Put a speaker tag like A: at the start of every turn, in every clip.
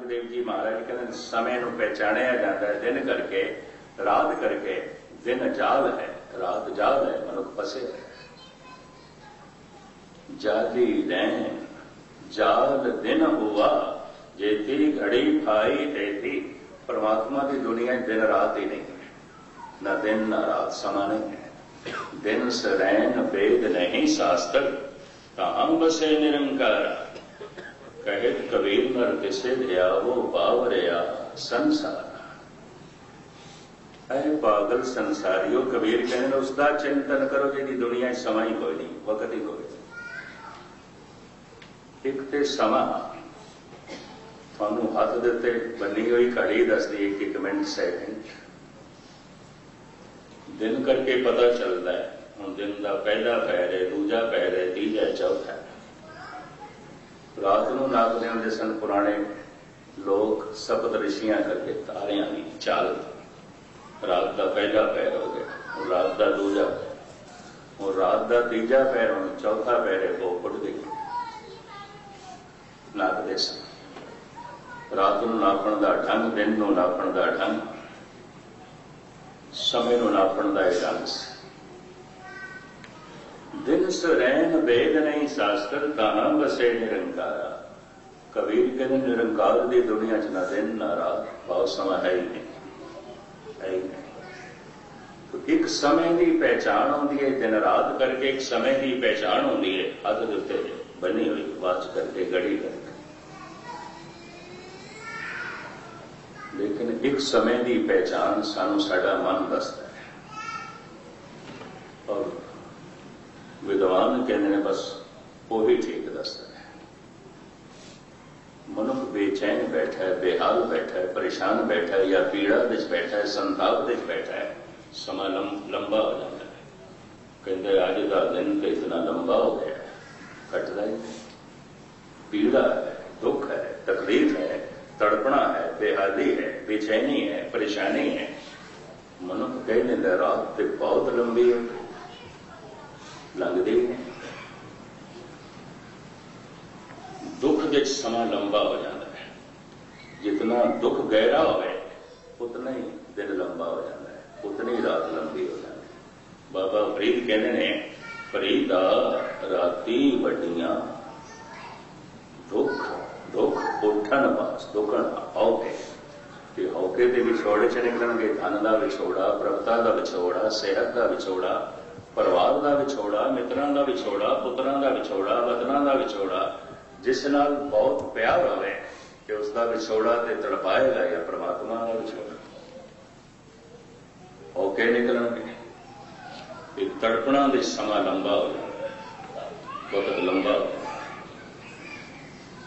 A: देव जी महाराज कहते समय नूं पहचानिया जाता है दिन करके रात करके। दिन जाल है रात जाल है मनुख फसे है। जाली रैन जाल दिन हुआ जेती घड़ी भाई तेती। परमात्मा की दुनिया दिन रात ही नहीं, न दिन न रात समा नहीं है। दिन सरैन वेद नहीं शास्त्र ताम बसे निरंकार। कहत कबीर नर तिसे ध्यावो बावरिया संसार। ऐ पागल संसारियो कबीर कहने उसका चिंतन करो जिहदी दुनिया समा ही कोई नहीं, वक्त ही कोई नहीं। एक ते समा थानू हाथ देते बनी हुई घड़ी दसदी एक मिनट सैकेंड। दिन करके पता चलता है हुण दिन का पहला पैर है, दूजा पैर है, तीजा चौथा। रात नूं नापदे हुंदे सन पुराने लोग सप्त ऋषियां करके तारियां की चाल। रात का पहला पैर हो गया, हुण रात का दूजा पैर, हुण रात का तीजा पैर, हुण चौथा पैर है वो उड़ गई। नापदे सन रात नूं नापण दा ढंग, दिन नूं नापण दा ढंग, समय नूं नापण दा इह ढंग सी। दिन सरैन वेद नहीं शास्त्र तां बसे निरंकारा। कबीर कहते निरंकार की दुनिया च ना दिन ना रात, बहुत समय है ही नहीं, है ही नहीं। तो एक समय की पहचान होती है दिन रात करके, एक समय की पहचान होती है हद के उत्ते बनी हुई वाच करके घड़ी करके। लेकिन एक समय की पहचान सानू साडा मन दसदा है। और विद्वान कहते हैं बस वही ठीक दसदा है। मनुख बेचैन बैठा है, बेहाल बैठा है, परेशान बैठा है, या पीड़ा विच बैठा है, संताप विच बैठा है, समा लंबा हो जाता है। कहते अज का दिन तो इतना लंबा हो गया है, कटदा ही नहीं। पीड़ा है, दुख है, तकलीफ है, तड़पना है, बेहाली है, बेचैनी है, परेशानी है। मनुख कह देंदा रात तो बहुत लंबी है, लंघदी नहीं। दुख जिस समा लंबा हो जाता है, जितना दुख गहरा होवे उतना ही दिन लंबा हो जाता है, उतनी रात लंबी हो जाती है। बाबा फरीद कहते हैं फरीदा राती वड्डियां दुख दुख उठन पास दुखन औके। हौके के विछोड़े च निकलणगे धन का विछोड़ा, प्रभुता का विछोड़ा, सेहत का विछोड़ा, परिवार का विछोड़ा, मित्रां का विछोड़ा, पुत्रां का विछोड़ा, वतनां का विछोड़ा। जिस नाल बहुत प्यार होवे कि उसका विछोड़ा ते तड़पाएगा या परमात्मा का विछोड़ा। औके निकलणगे, एक तड़पना दे समा लंबा हो जाता है, वक्त लंबा हो जाता है।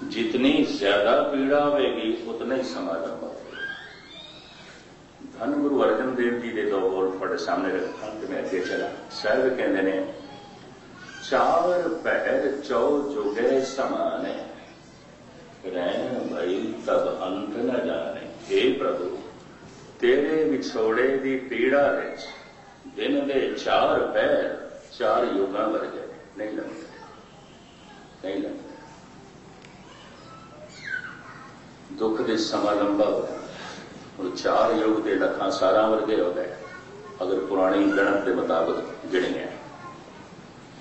A: जितनी ज्यादा पीड़ा होगी उतना ही समा लंबा होगा। धन गुरु अर्जन देव जी के दो बोल थोड़े सामने रखा कि मैं अगे चला। साहब कहते हैं चार पहर चौ जुगे समाने रैन भई तब अंत न जाने। हे प्रभु तेरे विछोड़े की पीड़ा विच दिन दे चार पहर चार युगां वर्गे नहीं लगते, नहीं लगते। दुख के समा लंबा हो गया और चार युग के लखां सारा वर्गे हो गए अगर पुरानी गणत के मुताबिक गिने हैं।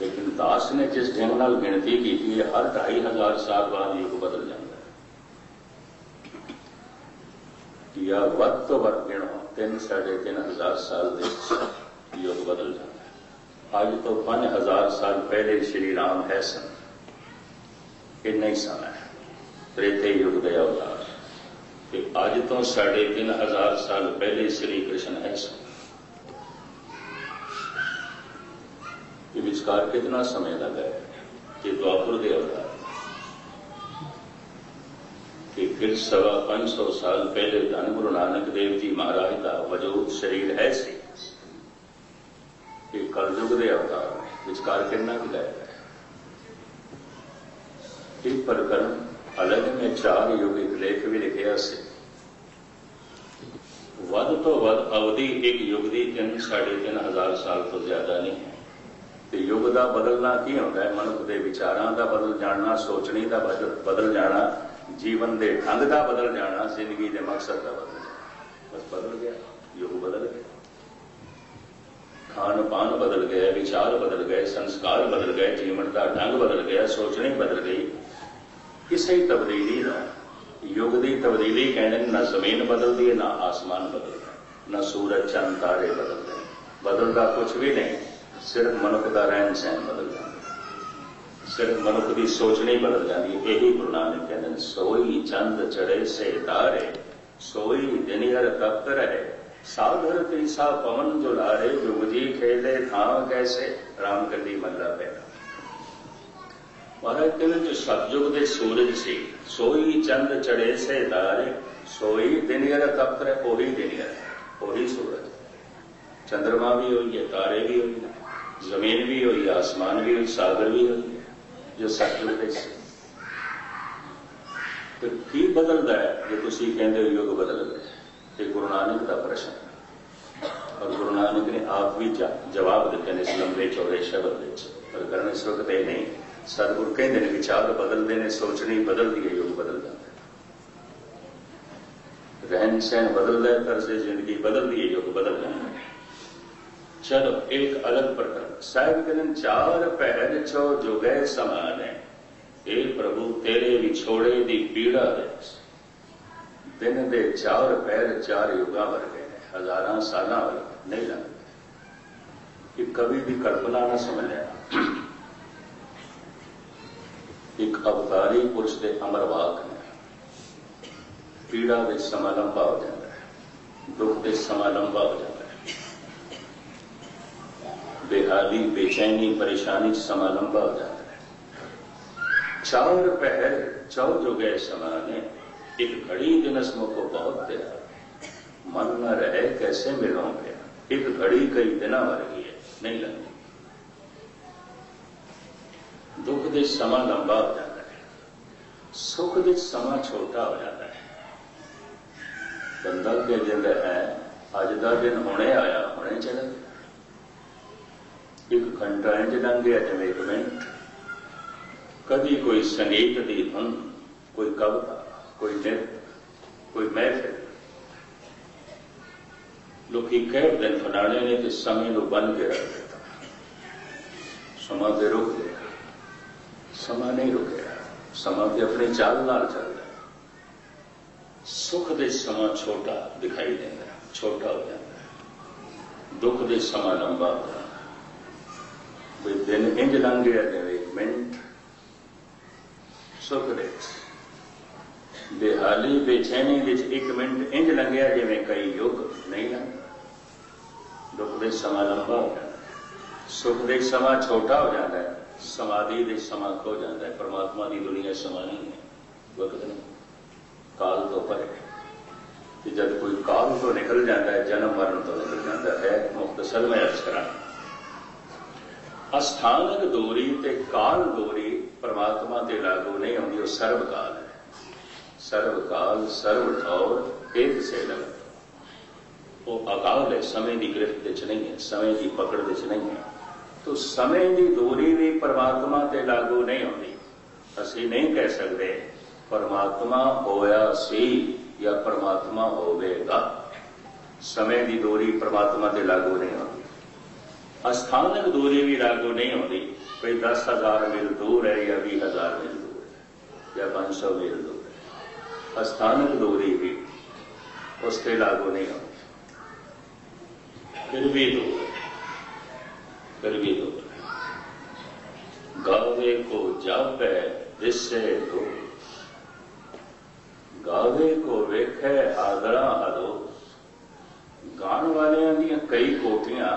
A: लेकिन दास ने जिस ढंग नाल गिनती की हर 2500 साल बाद युग बदल जाता है, या वध तो वध गिनो 3-3.5 साल के युग बदल जाता है। अज तो 5000 साल पहले श्री राम है सन, इन्ना ही समय है त्रेते युग के अवतार। अज तो 3,500 साल पहले श्री कृष्ण है सन। विचकार कितना समय लगा है कि द्वापर के अवतार कि फिर 550 साल पहले धन गुरु नानक देव जी महाराज का वजूद शरीर है सी कि कलयुग के अवतार विचकार कितना भी गया है। एक प्रकरण अलग में 4 युग एक लेख भी लिखा से वध तो वध अवधि एक युग की 3-3.5 साल तो ज्यादा नहीं है। तो युग का बदलना की होता है? मनुख के विचारों का बदल जाना, सोचने का बदल जाना, जीवन के ढंग का बदल जाना, जिंदगी के मकसद का बदल जाना। बस बदल गया, युग बदल गया, खान पान बदल गया, विचार बदल गए, संस्कार बदल गए, जीवन का ढंग बदल गया, सोचनी बदल गई। किसी तब्दीली ना युग की तब्दीली कहने ना जमीन बदलती है, ना आसमान बदलता, ना सूरज चंद तारे बदलते, बदलता कुछ भी नहीं, सिर्फ मनुख का रहन सहन बदल जाता, सिर्फ मनुख की सोचनी बदल जाती है। यही गुरु नानक कहते हैं, सोई चंद चढ़े से तारे, सोई दिनियर तप्त रहे, सागर तीसा पवन दुलारे, जुग जी खेले था कैसे, राम कली मल्ला पैदा। महाराज कहते जो सतयुग के सूरज से, सोई चंद चढ़े से तारे, सोई दिनियर तप्त रहे, ओही दिनियर, ओही सूरज, चंद्रमा भी हुई है, तारे भी हुई है, जमीन भी हुई, आसमान भी हुई, सागर भी हुई है, जो सतयुग के से। फिर की बदलता है जो तुसी कहते हो युग बदल गए? ये गुरु नानक का प्रश्न है, और गुरु नानक ने आप भी जवाब दिते हैं इस लंबे चौड़े शब्द में, पर करने इस वक्त ये नहीं। सतगुरु कहते हैं विचार बदलते हैं, सोचनी बदलती है, युग बदल जाता है, रहन सहन बदलता है, तरस जिंदगी बदलती है, युग बदल जाता है। चलो एक अलग प्रकरण, साहिब कहते चार पहर चौ जुगे समान है, हे प्रभु तेरे विछोड़े दी पीड़ा दे, दिन दे चार पैर चार युगा वर्गे ने, हजारां सालां वर्गे नहीं लगते। कि कवि की कल्पना न समझ लेना, एक अवतारी पुरुष के अमर वाक ने, पीड़ा के समा लंबा हो जाता है, दुख के समा लंबा हो जाता है, बेहाली बेचैनी परेशानी समा लंबा हो जाता है। चार पहर चौ जुगे समाने, एक घड़ी दिनस मुको बहुत दिया, मन न रहे कैसे मिलों गया, एक घड़ी कई दिना वर्गी है नहीं लगती। दुख दे समा लंबा हो जाता है, सुख दे समा छोटा हो जाता है। बंदा के दिन है अज का दिन होने आया होने चला गया, एक घंटा इंज लंघ गया जिवें एक मिनट। कभी कोई संगीत की धुन, कोई कविता, कोई नृत्य, कोई महफिल, लोग कह दिन फलाने ने तो समय को बन के रख देता, समा के रुक गया, समा नहीं रुकेगा, समा के अपनी चाल नाल चल रहा। सुख दे समा छोटा दिखाई देता, छोटा हो जाता है, दुख दे समा लंबा हो जाता है। कोई दिन इंज लंघ गया जिवें एक मिनट, सुख दे बेहाली बेचैनी विच एक मिनट इंज लंघिया जिवें कई युग नहीं लंघ। दुख दे समा लंबा हो जाता है, सुख दे समा छोटा हो जाता है, समाधि दे समा खो जाता है। परमात्मा की दुनिया समा नहीं है, वक्त नहीं, काल तो परे। जब कोई काल तो निकल जाता है, जन्म मरण तो निकल जाता है। मुख्तसर में अर्ज करा, अस्थानक दूरी ते काल दूरी परमात्मा ते लागू नहीं होंगी, वो सर्वकाल है। सर्वकाल सर्व ठौर एक से लग, वो अकाल है, समय की गिरफ्त च नहीं है, समय की पकड़ च नहीं है। तो समय की दूरी भी परमात्मा ते लागू नहीं होती। असी नहीं कह सकते परमात्मा होया सी या परमात्मा होवेगा, समय की दूरी परमात्मा ते लागू नहीं होती। अस्थानक दूरी भी लागू नहीं होती, कोई 10,000 मील दूर है या 20,000 मील दूर है या 500 मील दूर है, अस्थानक दूरी भी उसके लागू नहीं होती। फिर भी दूर है, फिर भी दूर है। गावे को जापे दिसे दूर, गावे को वेखे आदरा अदोस। गाण वालियां दी कई कोटियां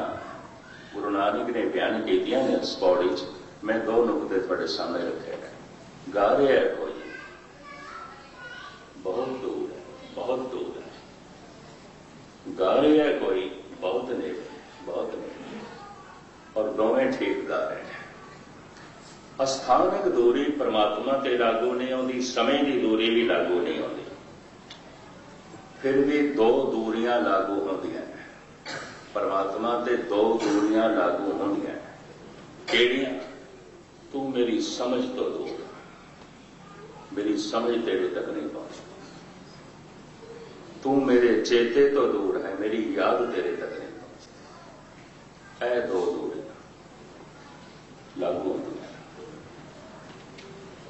A: गुरु नानक ने बयान कीतियां ने इस पौड़ी च। मैं दो नुकते थोड़े सामने रखे हैं। गा रहा है कोई बहुत दूर है, बहुत दूर है, गा रहा है कोई बहुत नेड़े, बहुत नेड़े, और दोवें ठीक गा रहे हैं। अस्थानक दूरी परमात्मा ते लागू नहीं होती, समय की दूरी भी लागू नहीं होती। फिर भी दो दूरियां लागू होंदियां हैं, परमात्मा ते दो दूरियां लागू होंदियां हैं। केड़ियां? तू मेरी समझ तो दूर, मेरी समझ तेरे तक नहीं पहुंचती। तू मेरे चेते तो दूर है, मेरी याद तेरे तक नहीं पहुंचती। ऐ दो दूरियां लागू होंदियां।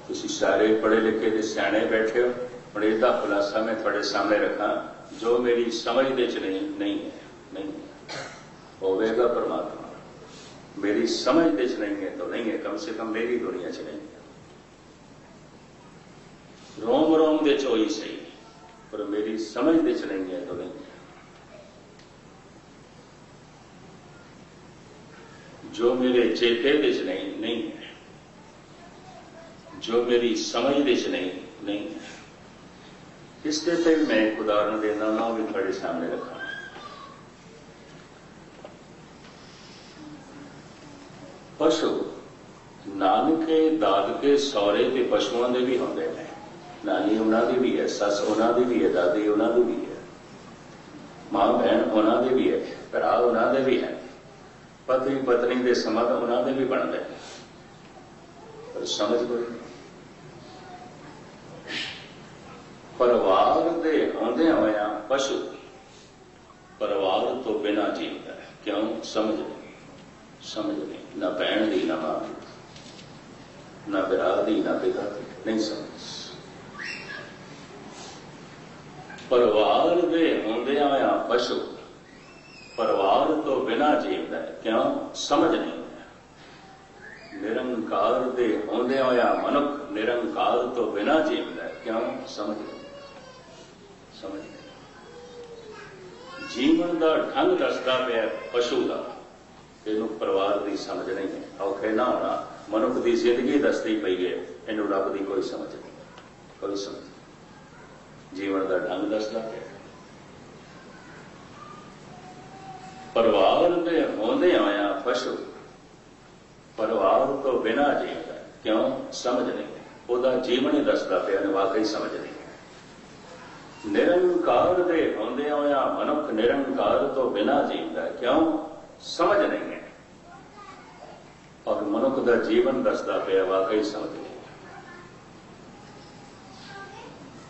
A: तुसी सारे पढ़े लिखे ते सियाणे बैठे हो, हुण इहदा खुलासा मैं थोड़े सामने रखा। जो मेरी समझ दे च नहीं है होवेगा परमात्मा, मेरी समझ दे च नहीं है तो नहीं है, कम से कम मेरी दुनिया च नहीं है। रोम रोम दे च होई सही, पर मेरी समझ दे च नहीं है तो नहीं है। जो मेरे चेते दे च नहीं है, जो मेरी समझ दे च नहीं है। इसके पे मैं एक उदाहरण देना ना भी थोड़े सामने रखा। पशु नानके दादके सौरे के पशुओं के भी होंगे ने, नानी उन्होंने भी है, सस उन्होंने भी है, दादी उन्होंने भी है, मां बहन उन्होंने भी है, भरा उन्होंने भी है, पति पत्नी के संबंध उन्होंने भी बनते हैं, पर समझ कोई नहीं। परिवार के होंदे होया पशु परिवार तो बिना जीवता है। क्यों? समझ नहीं। ना भैन दी, ना मां दी, ना बिरा दी, ना पिता दी, नहीं समझ। परिवार के होंदे होया पशु परिवार तो बिना जीवता है। क्यों? समझ नहीं। निरंकार दे होंदे होया मनुख निरंकार तो बिना जीवता है। क्यों? समझ नहीं। जीवन का ढंग दसदा पिया पशु का, इनू परिवार की समझ नहीं है। औखे ना होना मनुख की जिंदगी दसती पई है, इनू रब की कोई समझ नहीं, कोई समझ नहीं। जीवन का ढंग दसदा पिया। परिवार के होंदे होया पशु परिवार तो बिना जीवता है। क्यों? समझ नहीं। ओदा जीवन ही दसदा पिया ने, वाकई समझ नहीं। निरंकार दे होंदे होया मनुख निरंकार तो बिना जीवता है। क्यों? समझ नहीं है। और मनुख का जीवन दसदा पिया, वाकई समझ नहीं।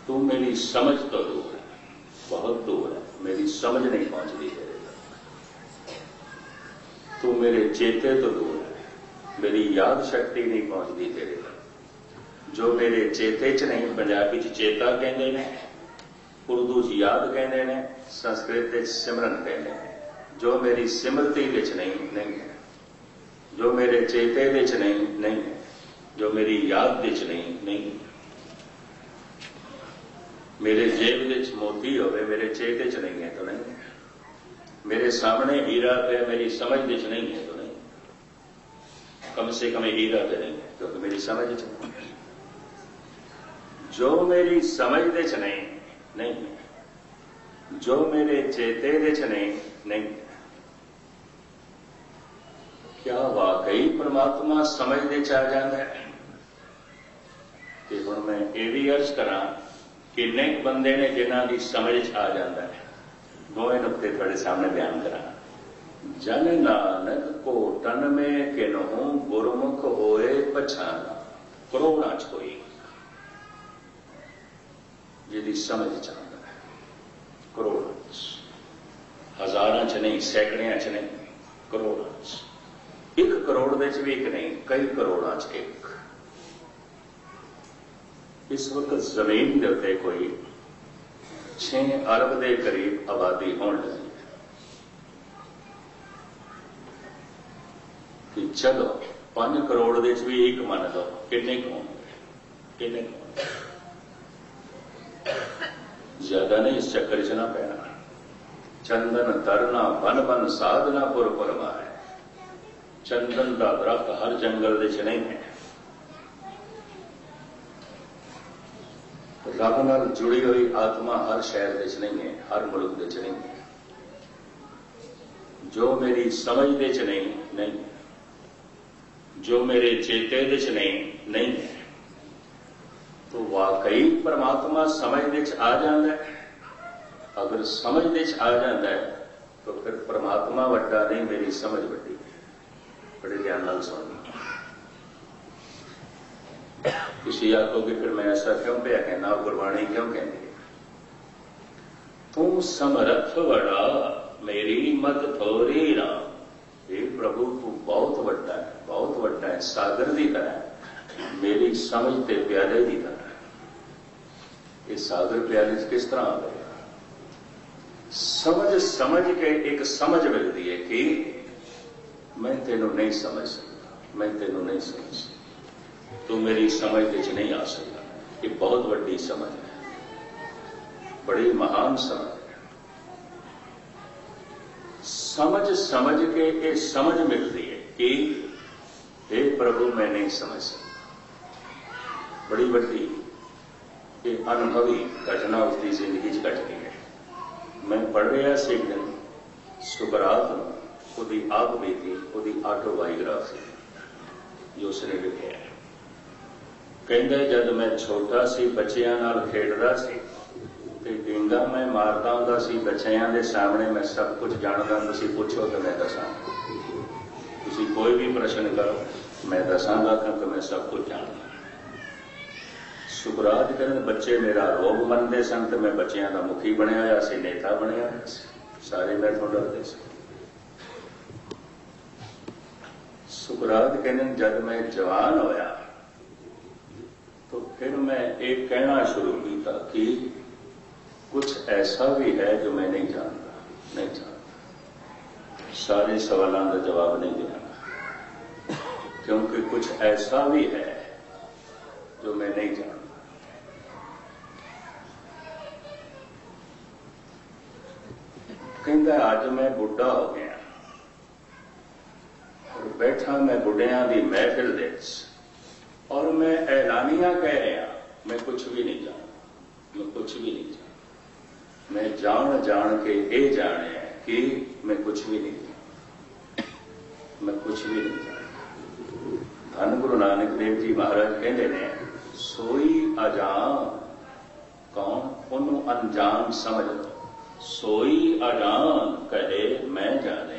A: तू मेरी समझ तो दूर है, बहुत दूर है, मेरी समझ नहीं पहुंचती तेरे तक। तू मेरे चेते तो दूर है, मेरी याद शक्ति नहीं पहुंचती तेरे तक। जो मेरे चेते च नहीं, पंजाबी च चेता कहते हैं, उर्दू च याद कहते हैं, संस्कृत सिमरन कहते हैं। जो मेरी सिमरती विच नहीं है, जो मेरे चेते विच नहीं है, जो मेरी याद विच नहीं है। मेरे जेब विच मोती होवे, मेरे चेते च नहीं है तो नहीं है। मेरे सामने हीरा पे मेरी समझ विच नहीं है तो नहीं। कम से कम हीरा पे नहीं है, क्योंकि मेरी समझ च नहीं है। जो मेरी समझ विच नहीं है, जो मेरे चेते विच नहीं है। क्या वाकई परमात्मा समझ दे च आ जाता है? हुण मैं ये भी अर्ज करा, किन्ने बंदे ने जिन्हां दी समझ च आ जाता है? दोए नुकते थोड़े सामने बयान करा। जन नानक को तन में किन्हू गुरमुख होए पछाना, करोड़ां च कोई जिहदी समझ च आंदा है। करोड़ां च, हजारां च नहीं, सैकड़ियां च नहीं, करोड़ां च। 1 करोड़ दे च भी एक नहीं, कई करोड़ां च एक। इस वक्त जमीन के उत्ते कोई 6 अरब के करीब आबादी होने लगी है। कि चलो 5 करोड़ दे च भी एक मान लो, किन्ने होंगे? ज्यादा नहीं, इस चक्कर च ना पैना। चंदन तरना बन बन साधना पुर है। चंदन का दरख्त हर जंगल दे च नहीं है। रब नाल जुड़ी हुई आत्मा हर शहर दे च नहीं है, हर मुल्क दे च नहीं है। जो मेरी समझ दे च नहीं, जो मेरे चेते दे च नहीं है, तो वाकई परमात्मा समझ दे च आ जाता है। अगर समझ दे च आ जाता है तो फिर परमात्मा वड्डा नहीं, मेरी समझ वड्डी है। बड़े ध्यान नाल सुनो। तुसीं आखोगे फिर मैं ऐसा क्यों पिया कहना, गुरबाणी क्यों कहती है, तू समरथ बड़ा मेरी मत थोड़ी ना। हे प्रभु तू बहुत वड्डा है, बहुत वड्डा है, सागर की तरह, मेरी समझ ते प्याले की तरह। ये सागर प्याले किस तरह आ गया? समझ समझ के एक समझ मिलती है कि मैं तेनों नहीं समझ सकता, मैं तेनों नहीं समझ सकता, तू मेरी समझ विच नहीं आ सकता। ये बहुत वड्डी समझ है, बड़ी महान समझ है। समझ समझ के ये समझ मिलती है कि हे प्रभु मैं नहीं समझ सकता। बड़ी वड्डी ये अनुभवी घटना उसकी जिंदगी च घट गई है। मैं पढ़ रहा से एक दिन सुकरात उसकी आप बीती, उसकी ऑटोबायोग्राफी जो उसने लिखा है। कहता जब मैं छोटा सी बच्चों नाल खेडदा सी ते डींगा मैं मारदा हुंदा सी बच्चों के सामने, मैं सब कुछ जानदा, तुसीं पुछो तो मैं दसांगा, तुसीं कोई भी प्रश्न करो मैं दसांगा क्योंकि मैं सब कुछ जानदा। सुकरात कहते बच्चे मेरा रोग मनते सन तो मैं बच्चों का मुखी बनया होया सी, नेता बनया होया सी, सारे मेरे तो डरते सी। सुकरात कहते जब मैं जवान होया तो फिर मैं एक कहना शुरू किया कि कुछ ऐसा भी है जो मैं नहीं जानता, नहीं जानता। सारे सवालों का जवाब नहीं देना, क्योंकि कुछ ऐसा भी है जो मैं नहीं जानता। कहता अज मैं बुढ़ा हो गया और बैठा मैं बुढ़िया की महफिल दे और मैं ऐलानिया कह रहा मैं कुछ भी नहीं जानता, मैं कुछ भी नहीं जानता। मैं जान जान के ये जाने कि मैं कुछ भी नहीं जानता, मैं कुछ भी नहीं जानता। धन गुरु नानक देव जी महाराज कहते ने सोई अजान कौन, उन्होंने अनजान समझ लो। सोई अजान कहे मैं जाने,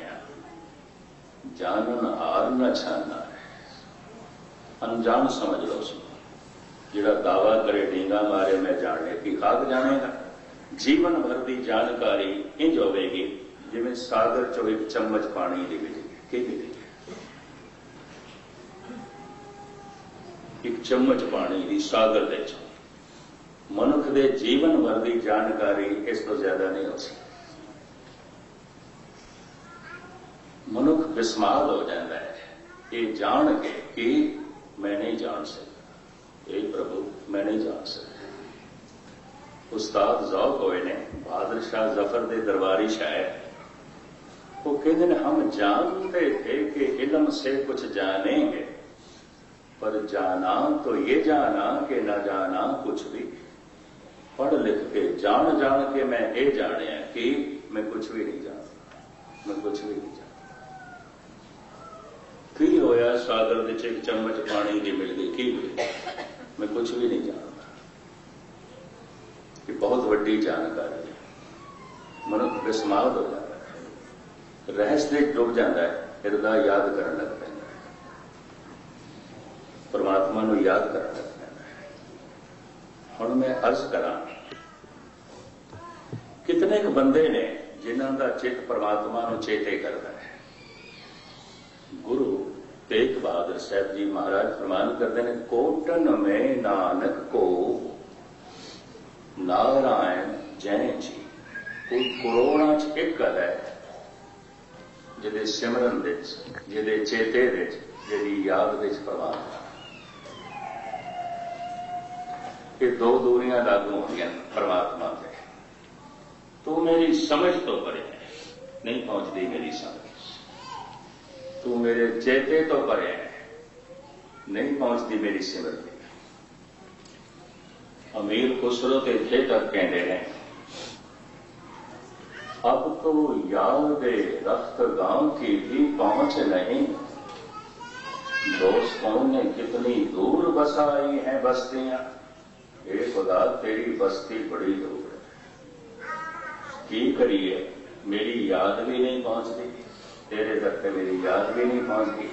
A: जानन हार न छाना है। अनजान समझ लो उसको। जिहड़ा दावा करे डींगा मारे मैं जाने की खाक जानेगा। जीवन भर की जानकारी इंज होगी जिवें सागर चो एक चम्मच पानी की मिलेगी। एक चम्मच पानी की सागर दे चो मनुख के जीवन भर की जानकारी इस तो ज्यादा नहीं हो सकती। मनुख बिस्माद हो जाता है ये जान के कि मैं नहीं जान सकता, हे प्रभु मैं नहीं जान सकता। उस्ताद ज़ौक होए ने बहादुर शाह जफर के दरबारी शायर, वो कहते हैं हम जानते थे कि इल्म से कुछ जानेंगे, पर जाना तो ये जाना कि न जाना कुछ भी। पढ़ लिख के जान जान के मैं ये जानिया कि मैं कुछ भी नहीं जानता, मैं कुछ भी नहीं जानता। की होया सागर विच एक चम्मच पानी की मिल गई, की मिली, मैं कुछ भी नहीं जानता। ये बहुत वड्डी जानकारी है। मनुष्य बिस्माद हो जाता है, रहस्य डुब जाता है, हृदय याद करने लग पैंदा है, परमात्मा को याद करने लग पैंदा है। हुण मैं अर्ज करा कितने क बंदे ने जिन्हां दा चित परमात्मा को चेते करता है। गुरु तेग बहादुर साहब जी महाराज फरमान करते हैं कोटन में नानक को नारायण जय जी। कोई करोड़ां च एक है जिहदे सिमरन विच, जिहदे चेते विच, जिहदी याद विच परमात्मा। ये दो दूरियां लागू होंदियां परमात्मा से। तू मेरी समझ तो परे है, नहीं पहुंचती मेरी समझ। तू मेरे चेते तो परे है, नहीं पहुंचती मेरी सिमरती। अमीर खुसरो के थे तक कहते हैं अब तो याद रख्त गांव की भी पहुंच नहीं। दोस्तों ने कितनी दूर बसाई हैं बस्तियां, हे खुदा तेरी बस्ती बड़ी दूर है। की करिए मेरी याद भी नहीं पहुंचती, तेरे तक मेरी याद भी नहीं पहुंचती।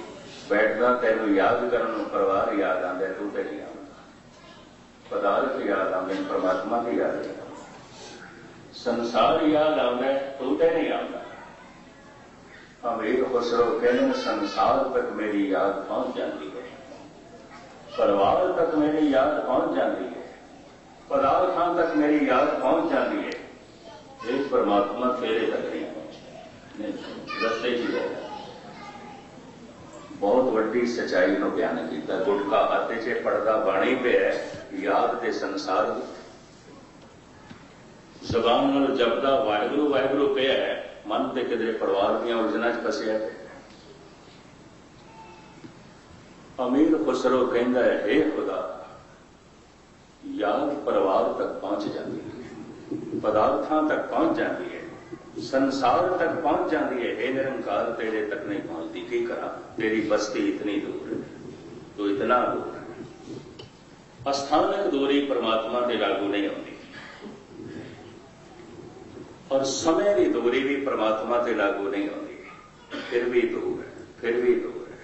A: बैठना तेनों याद करने परिवार याद आंदा, तू ते नहीं आंदा। पदार्थ याद आते, परमात्मा की याद नहीं आती। संसार याद आता है, तोते नहीं आता। अमीर खुसरो कहने संसार तक मेरी याद पहुंच जाती है, परिवार तक मेरी याद पहुंच जाती है, पदार्थां तक मेरी याद पहुंच जाती है, एक परमात्मा तेरे तक नहीं पहुंचता, रस्ते ही रह जाता। बहुत वड्डी सच्चाई को बयान किया। गुटका आते चे पड़दा बाणी पे है, याद ते संसार जबान नाल जपदा वाहिगुरू वाहिगुरू पे है, मन ते किधरे परिवार दी उलझना च फसिया पे। अमीर खुसरो कहंदा है, हे खुदा याद परिवार तक पहुंच जाती है, पदार्थां तक पहुंच जाती है, संसार तक पहुंच जाती है, हे निरंकार तेरे तक नहीं पहुंचती। की करा, तेरी बस्ती इतनी दूर है, तो इतना दूर है। अस्थानक दूरी परमात्मा के लागू नहीं होती, और समय की दूरी भी परमात्मा के लागू नहीं होती। फिर भी दूर है, फिर भी दूर है।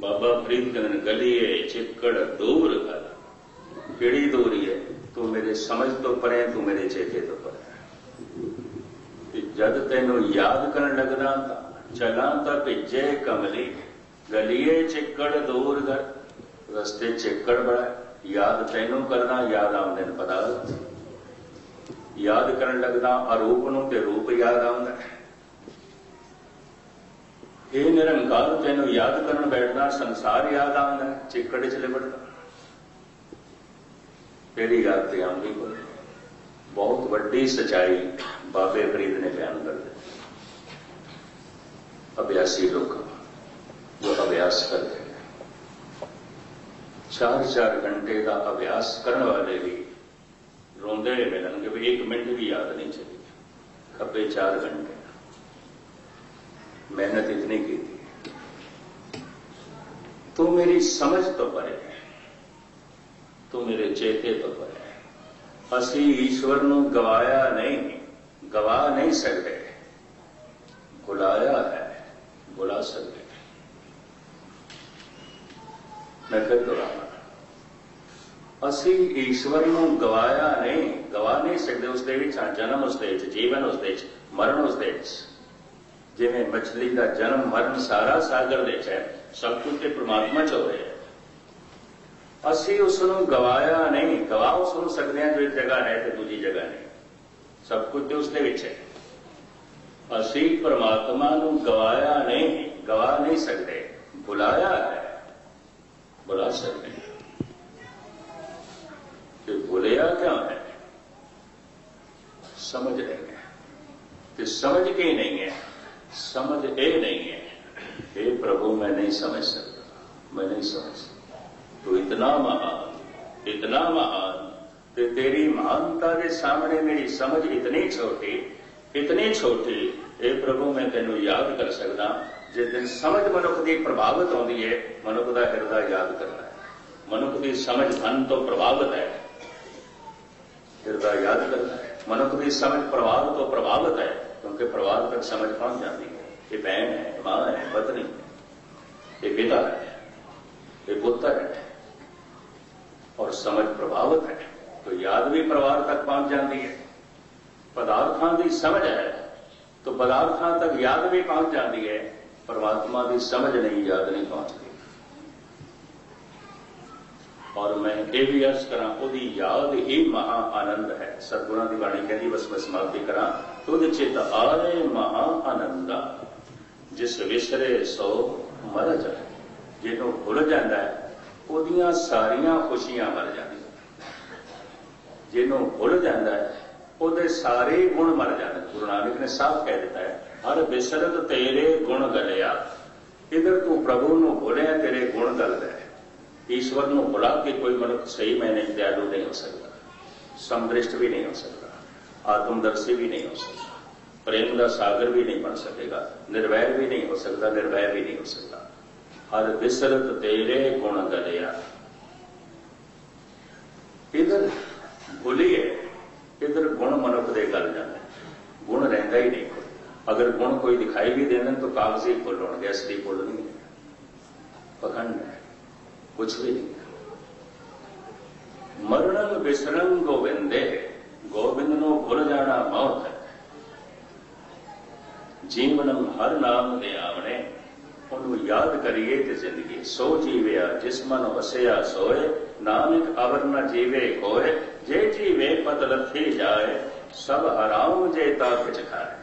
A: बाबा फरीद कहते गलिए चिक्कड़ दूर कर, केड़ी दूरी है? तू मेरे समझ तो परे, तू मेरे चेते तो परे। जद तेनू याद करन लगना चला तो भिजे कमली, गलिए चिक्कड़ दूर कर, रस्ते चिक्कड़ बड़ा, याद तेनू करना, याद आउंदे ने पदार्थ, याद करन लगना अरूप नूं ते रूप याद आउंदा है। हे निरंकार तेनू याद करन बैठना, संसार याद आउंदा है, चिक्कड़ च लिबड़दा, तेरी याद ते आउंदी कोई। बहुत वड्डी सच्चाई बाबे फरीद ने बयान कर दी। अभ्यासी लोग जो अभ्यास करते हैं, 4-4 घंटे का अभ्यास करने वाले भी रोंदे मिलेंगे भी 1 मिनट भी याद नहीं चली। खपे 4 घंटे, मेहनत इतनी की थी। तो मेरी समझ तो परे है, तो मेरे चेते तो परे है। असी ईश्वर नूं गवाया नहीं, गवा नहीं सकते, बुलाया है, बुला सकते। मैं फिर दोहराना, असी ईश्वर नूं गवाया नहीं, गवा नहीं सकते। उसदे विच जन्म उसदे विच, जीवन उसदे विच, मरण उसदे विच। जिवें मछली का जन्म मरण सारा सागर दे है, सब कुछ ते परमात्मा च हो रहा है। असी उसनूं गवाया नहीं, गवा उसनूं सकते हैं जो एक जगह है तो दूसरी जगह नहीं, सब कुछ तो उसके विच है। असी परमात्मा नूं गवाया नहीं, गवा नहीं सकते, बुलाया है, बुला सकते हैं। कि बुलाया क्या है? समझ नहीं है, कि समझ के नहीं है, समझ ए नहीं है। हे प्रभु मैं नहीं समझ सकता, मैं नहीं समझ सकता। तो इतना महान, इतना महान, तो तेरी महानता के सामने मेरी समझ इतनी छोटी, इतनी छोटी। हे प्रभु मैं तेनू याद कर सकदा जिस दिन समझ मनुख की प्रभावित होती है। मनुख का हृदय याद करता है, मनुख की समझ मन तो प्रभावित है, हृदय याद करता है। मनुख की समझ परिवार तो प्रभावित है, क्योंकि परिवार तक समझ पहुंच जाती है। ये बहन है, मां है, पत्नी है, ये पिता है, ये पुत्र है, और समझ प्रभावित है, तो याद भी परिवार तक पहुंच जाती है। पदार्थां की समझ है तो पदार्थां तक याद भी पहुंच जाती है। परमात्मा की समझ नहीं, याद नहीं पहुंचती। और मैं ये भी अर्ज करा, उसकी याद ही महा आनंद है। सतगुणां की बाणी कहती, बस मैं समाप्ति करा, तुझ चित आए महा आनंदा, जिस विसरे सो मर जाए। जिन्हों भुल जाता है ਉਹਦੀਆਂ ਸਾਰੀਆਂ खुशियां मर जाती। जिन्हों भुल जाता है ਉਹਦੇ ਸਾਰੇ गुण मर जाते। गुरु नानक ने साफ कह दिता है, हर बिसरत तेरे गुण गलिया। इधर तू प्रभु नूं भुलिया, तेरे गुण गलदा है। ईश्वर नूं भुला के कोई मनुख सही मैंने दयालु नहीं हो सकता, समदृष्ट भी नहीं हो सकता, आत्मदर्शी भी नहीं हो सकता, प्रेम का सागर भी नहीं बन सकेगा, निर्वैर भी नहीं हो सकता, निर्भय भी नहीं हो सकता। हर बिसरत तेरे गुण गलिया। इधर भुलिए, इधर गुण मनुख दे गल जाते, गुण रहिंदा ही नहीं कोई। अगर गुण कोई दिखाई भी देने तो कागजी फुल होंगे, असली फुल नहीं है, पखंड है, कुछ भी नहीं है। मरणन विसरन गोविंदे, गोविंद नो भुल जाना मौत है। जीवनम हर नाम दे आवणे, उन्होंने याद करिए ते जिंदगी। सो जीविया जिस मन वसिया सोए, नानक अवर न जीवे कोय। जे जीवे पत लथी जाए, सब हराम जे ताक खाए।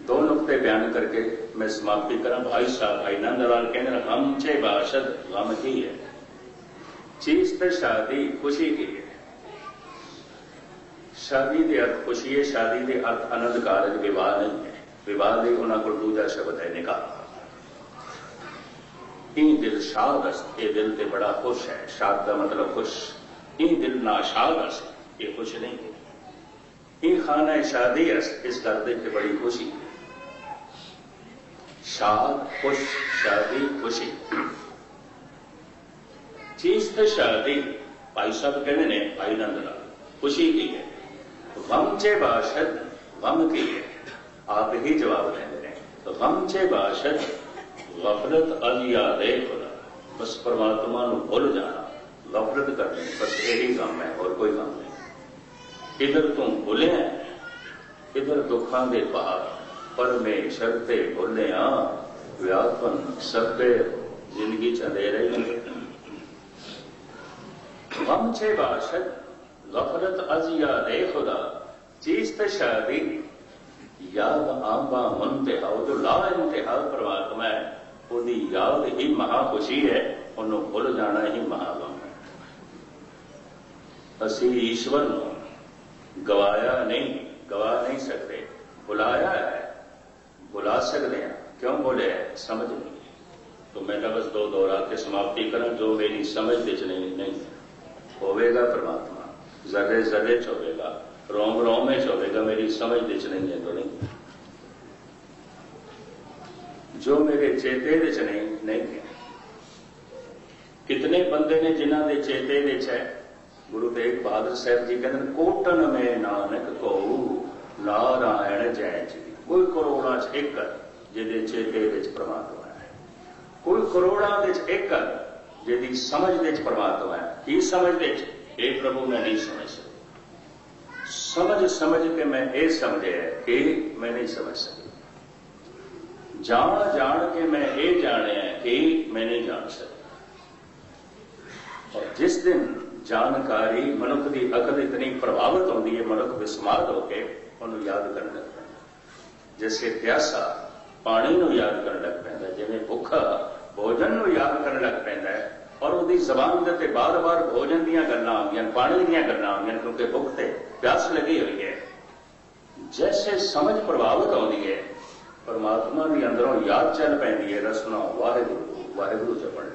A: दो नुक्ते बयान करके मैं समाप्ति करा। भाई साहब भाई नंदलाल कहने गम चे बाशद, गम की है चीज तो शादी खुशी की है। शादी के अर्थ खुशी है, शादी के अर्थ आनंद कारज, विवाह नहीं है। विवाह लिए उन्होंने को दूजा शब्द है निकाह। ई दिल शाद अस्त, ये दिल ते बड़ा खुश है। शाद का मतलब खुश। ई दिल ना शाद अस्त, ये खुश नहीं है। ई खाना शादी अस्त, इस घर से बड़ी खुशी है। शाद खुश, शादी खुशी। चीज तो शादी भाई साहब कहते ने भाई नंदलाल खुशी की है। गम चे बाशद, गम की है। आप ही जवाब देंगे तो गम चे बाशद गफलत अल यादे खुदा। बस परमात्मा को भूल जाना, गफलत करनी, बस यही गम है और कोई गम नहीं। इधर तू भूले, इधर दुखों के पहाड़, परमेश्वर ते भूले व्यापन सबे जिंदगी चले रही। गम छे बाशद गफलत अज यादे खुदा। चीज तो शादी याद आंबा मुंतहा, जो ला इंतहा परमात्मा है, उसकी याद ही महा खुशी है। उन्होंने भुल जाना ही महागम है। असी ईश्वर को गवाया नहीं, गवा नहीं सकते। बुलाया है, बुला सकते हैं। क्यों बोले है? समझ नहीं। तो मैं बस दो दोहरा के समाप्ति करा। जो मेरी समझ विच नहीं होवेगा परमात्मा, जरे जरे च होवेगा, रोम रोम च होवेगा, मेरी समझ विच नहीं है तो नहीं। जो मेरे चेते विच नहीं है। कितने बंदे ने जिन्हों के चेते विच है। गुरु तेग बहादुर साहब जी कहते कोटन में नानक को नारायण जय जी। कोई करोड़ा च एक जिहदे चेते विच परमात्मा है। कोई करोड़ा विच एक जिहदी समझ विच परमात्मा है। की समझ विच? ये प्रभु मैं नहीं समझ सकता। समझ समझ के मैं ये समझे है कि मैं नहीं समझ सकता। जान जान के मैं ये जाने है कि मैं नहीं जान सकता। और जिस दिन जानकारी मनुख की अकल इतनी प्रभावित होती है, मनुख विस्मार्त होकर उन्होंने याद करने लगता है। जैसे प्यासा पानी को याद करने लग पैंदा, जिवें भुखा भोजन को याद करने लग पैंदा है। और उसकी जबान के बार बार भोजन दीयां गल्लां आउंदियां, पानी दीयां गल्लां आउंदियां, क्योंकि भुख ते प्यास लगी हुई है। जैसे समझ प्रभावित होती है, परमात्मा की अंदरों याद चल पैंदी है। रसना वाहिगुरू वाहिगुरू जपण,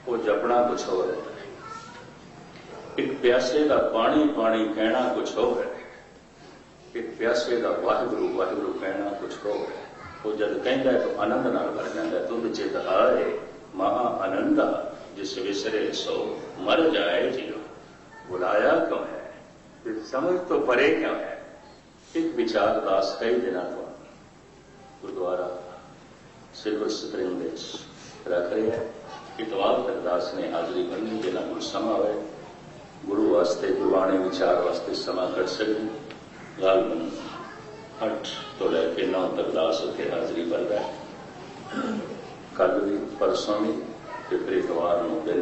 A: वो जपना कुछ हो रहा है। एक प्यासे का पानी पानी कहना कुछ हो रहा है। एक प्यासे का वाहिगुरू वाहिगुरू कहना कुछ हो रहा है। वो जब कहता है तो आनंद नाल भर जाता है। तुम चित आए महा आनंदा, जिस विसरे सो मर जाए जियो। बुलाया क्यों है? फिर समझ तो परे क्यों है? एक विचार दास कई दिनों तो गुरुद्वारा सिल्वर स्प्रिंग रख रहे हैं। इतवार तक दास ने हाजरी भरनी, जिन्होंने कोई समा हो गुरु वास्ते गुरबाणी विचार वास्ते समा कर सकते। गालबन 8 तो लैके 9 तक दास उत्थे हाजरी भर रहा है। कल भी परसों भी फिर इतवार दिन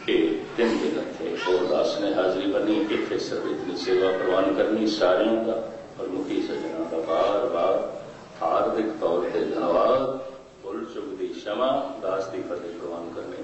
A: ये 3 दिन थे। और दास ने हाजरी भरनी। इतने सिर्फ इतनी सेवा प्रवान करनी सारियों का और मुखी सजना का बार बार हार्दिक तौर पर धन्यवाद। भुल चुक दी क्षमा, दास की फतेह प्रवान करने।